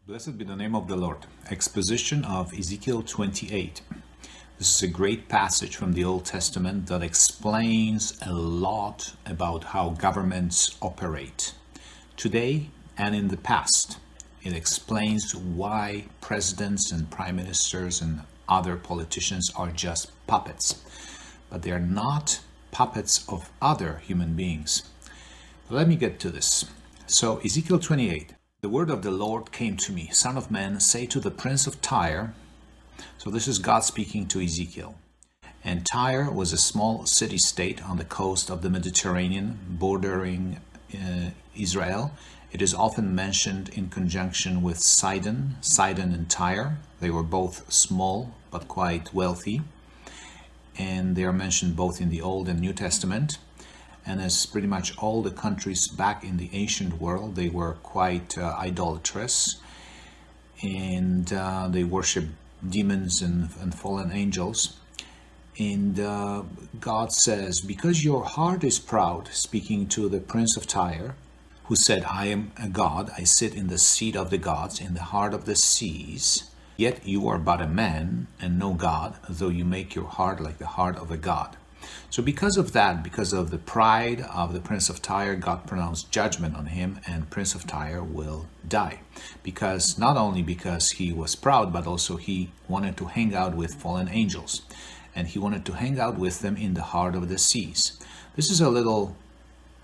Blessed be the name of the Lord. Exposition of Ezekiel 28. This is a great passage from the Old Testament that explains a lot about how governments operate. Today and in the past, it explains why presidents and prime ministers and other politicians are just puppets. But they are not puppets of other human beings. Let me get to this. So Ezekiel 28. The word of the Lord came to me, Son of man, say to the prince of Tyre. So this is God speaking to Ezekiel. And Tyre was a small city-state on the coast of the Mediterranean, bordering Israel. It is often mentioned in conjunction with Sidon and Tyre. They were both small but quite wealthy. And they are mentioned both in the Old and New Testament. And as pretty much all the countries back in the ancient world, they were quite idolatrous, and they worshiped demons and fallen angels. And God says, because your heart is proud, speaking to the prince of Tyre, who said, I am a god, I sit in the seat of the gods, in the heart of the seas, yet you are but a man and no god, though you make your heart like the heart of a god. So because of that, because of the pride of the prince of Tyre, God pronounced judgment on him, and prince of Tyre will die. Because not only because he was proud, but also he wanted to hang out with fallen angels. And he wanted to hang out with them in the heart of the seas. This is a little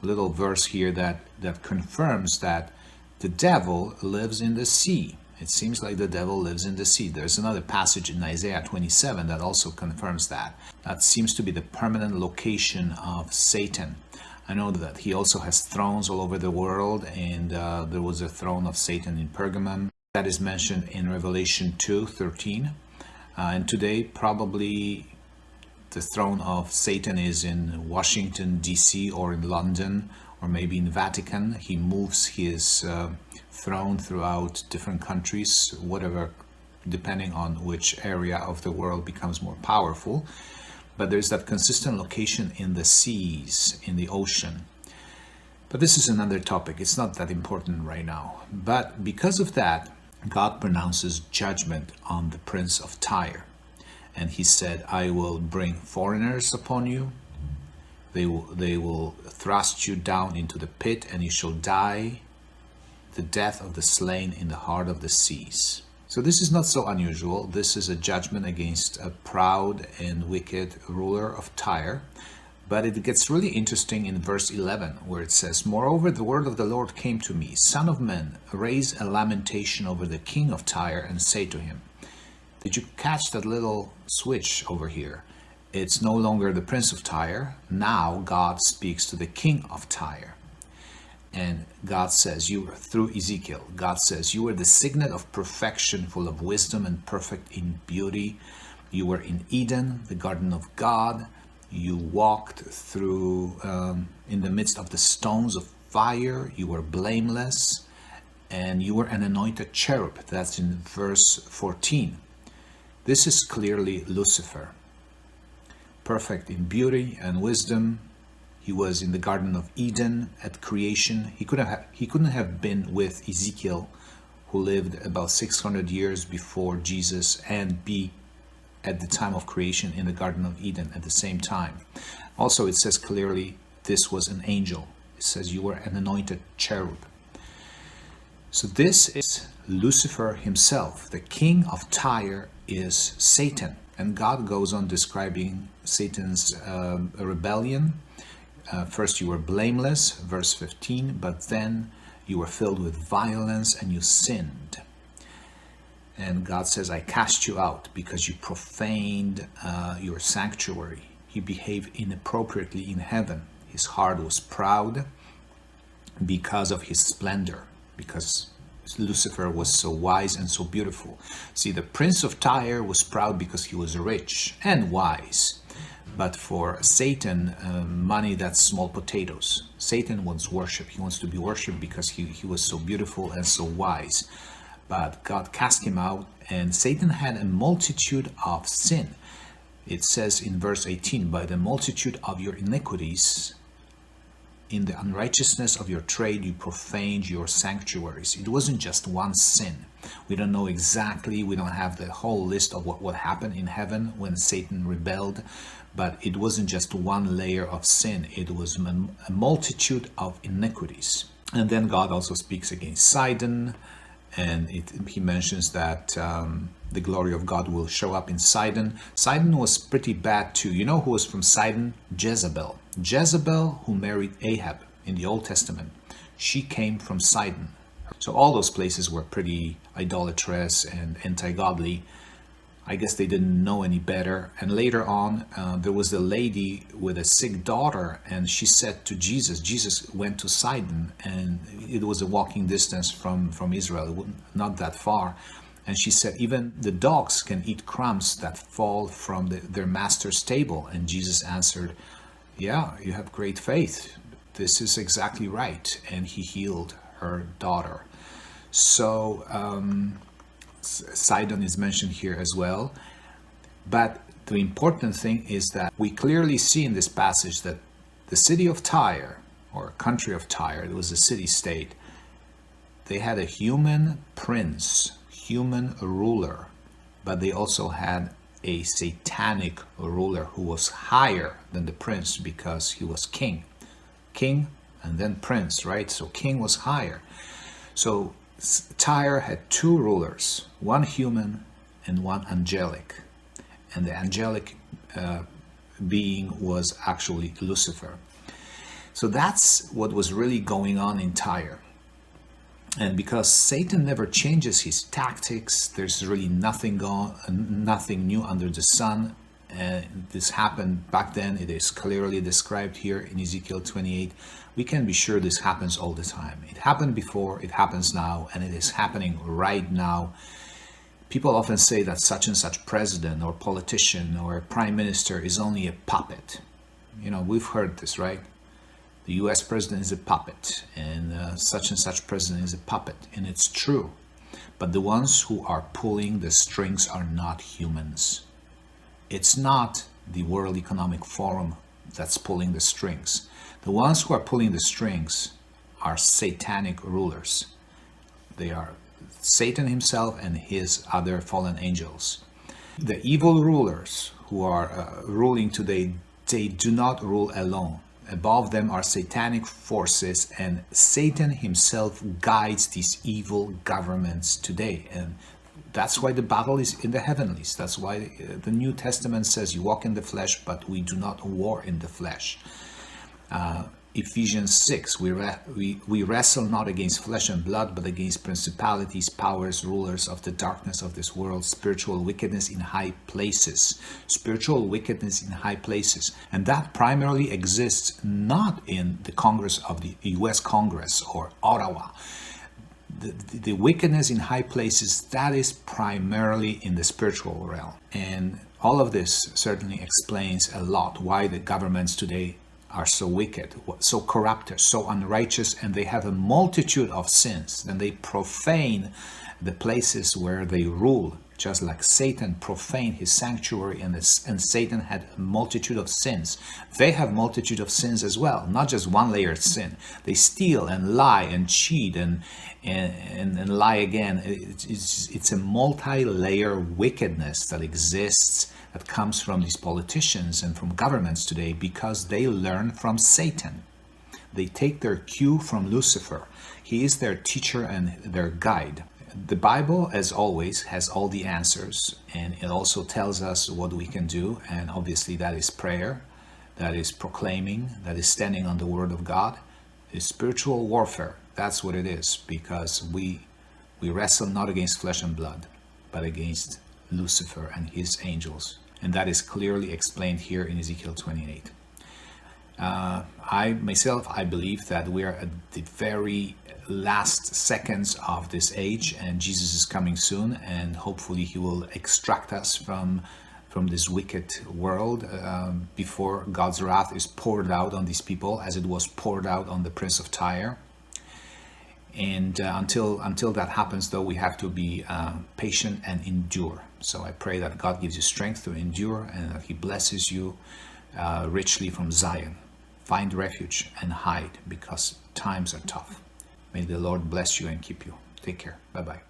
verse here that confirms that the devil lives in the sea. It seems like the devil lives in the sea. There's another passage in Isaiah 27 that also confirms that. That seems to be the permanent location of Satan. I know that he also has thrones all over the world, and there was a throne of Satan in Pergamum. That is mentioned in Revelation 2:13. And today, probably the throne of Satan is in Washington, D.C., or in London, or maybe in Vatican. He moves his throne throughout different countries, whatever, depending on which area of the world becomes more powerful. But there's that consistent location in the seas, in the ocean. But this is another topic. It's not that important right now. But because of that, God pronounces judgment on the prince of Tyre. And he said, I will bring foreigners upon you. They will thrust you down into the pit, and you shall die the death of the slain in the heart of the seas. So this is not so unusual. This is a judgment against a proud and wicked ruler of Tyre. But it gets really interesting in verse 11, where it says, Moreover, the word of the Lord came to me, Son of man, raise a lamentation over the king of Tyre, and say to him, did you catch that little switch over here? It's no longer the prince of Tyre. Now God speaks to the king of Tyre. And God says, through Ezekiel, God says, you were the signet of perfection, full of wisdom and perfect in beauty. You were in Eden, the garden of God. You walked through in the midst of the stones of fire. You were blameless, and you were an anointed cherub. That's in verse 14. This is clearly Lucifer. Perfect in beauty and wisdom. He was in the Garden of Eden at creation. He couldn't have been with Ezekiel, who lived about 600 years before Jesus, and be at the time of creation in the Garden of Eden at the same time. Also, it says clearly this was an angel. It says you were an anointed cherub. So this is Lucifer himself. The king of Tyre is Satan. And God goes on describing Satan's rebellion. First you were blameless, verse 15, but then you were filled with violence and you sinned. And God says, I cast you out because you profaned your sanctuary. He behaved inappropriately in heaven. His heart was proud because of his splendor, because Lucifer was so wise and so beautiful. See, the prince of Tyre was proud because he was rich and wise. But for Satan, money, that's small potatoes. Satan wants worship. He wants to be worshipped because he was so beautiful and so wise. But God cast him out, and Satan had a multitude of sin. It says in verse 18, by the multitude of your iniquities, in the unrighteousness of your trade, you profaned your sanctuaries. It wasn't just one sin. We don't know exactly, we don't have the whole list of what happened in heaven when Satan rebelled, but it wasn't just one layer of sin, it was a multitude of iniquities. And then God also speaks against Sidon, and he mentions that the glory of God will show up in Sidon. Sidon was pretty bad too. You know who was from Sidon? Jezebel. Jezebel, who married Ahab in the Old Testament. She came from Sidon. So all those places were pretty idolatrous and anti-godly. I guess they didn't know any better. And later on, there was a lady with a sick daughter, and she said to Jesus, Jesus went to Sidon, and it was a walking distance from Israel, not that far. And she said, even the dogs can eat crumbs that fall from their master's table. And Jesus answered, yeah, you have great faith. This is exactly right. And he healed her daughter. So Sidon is mentioned here as well. But the important thing is that we clearly see in this passage that the city of Tyre, or country of Tyre, it was a city-state, they had a human prince, human ruler, but they also had a satanic ruler who was higher than the prince because he was king. King and then prince, right? So king was higher. So Tyre had two rulers, one human and one angelic. And the angelic being was actually Lucifer. So that's what was really going on in Tyre. And because Satan never changes his tactics, there's really nothing new under the sun. This happened back then. It is clearly described here in Ezekiel 28. We can be sure this happens all the time. It happened before, it happens now, and it is happening right now. People often say that such and such president or politician or prime minister is only a puppet. You know, we've heard this, right? The US president is a puppet, and such president is a puppet, and it's true. But the ones who are pulling the strings are not humans. It's not the World Economic Forum that's pulling the strings. The ones who are pulling the strings are satanic rulers. They are Satan himself and his other fallen angels. The evil rulers who are ruling today, they do not rule alone. Above them are satanic forces, and Satan himself guides these evil governments today. And that's why the battle is in the heavenlies. That's why the New Testament says you walk in the flesh, but we do not war in the flesh. Ephesians 6, we wrestle not against flesh and blood, but against principalities, powers, rulers of the darkness of this world, spiritual wickedness in high places. Spiritual wickedness in high places. And that primarily exists not in the Congress of the US Congress or Ottawa. The wickedness in high places, that is primarily in the spiritual realm. And all of this certainly explains a lot why the governments today are so wicked, so corrupt, so unrighteous, and they have a multitude of sins. Then they profane the places where they rule, just like Satan profaned his sanctuary, and Satan had a multitude of sins. They have multitude of sins as well, not just one layer of sin. They steal and lie and cheat and lie again. It's a multi-layer wickedness that exists, that comes from these politicians and from governments today, because they learn from Satan. They take their cue from Lucifer. He is their teacher and their guide. The Bible, as always, has all the answers, and it also tells us what we can do, and obviously that is prayer, that is proclaiming, that is standing on the Word of God. It's spiritual warfare. That's what it is, because we wrestle not against flesh and blood, but against Lucifer and his angels. And that is clearly explained here in Ezekiel 28. I believe that we are at the very last seconds of this age, and Jesus is coming soon, and hopefully he will extract us from this wicked world before God's wrath is poured out on these people, as it was poured out on the prince of Tyre. And until that happens, though, we have to be patient and endure. So I pray that God gives you strength to endure, and that he blesses you richly from Zion. Find refuge and hide, because times are tough. May the Lord bless you and keep you. Take care. Bye-bye.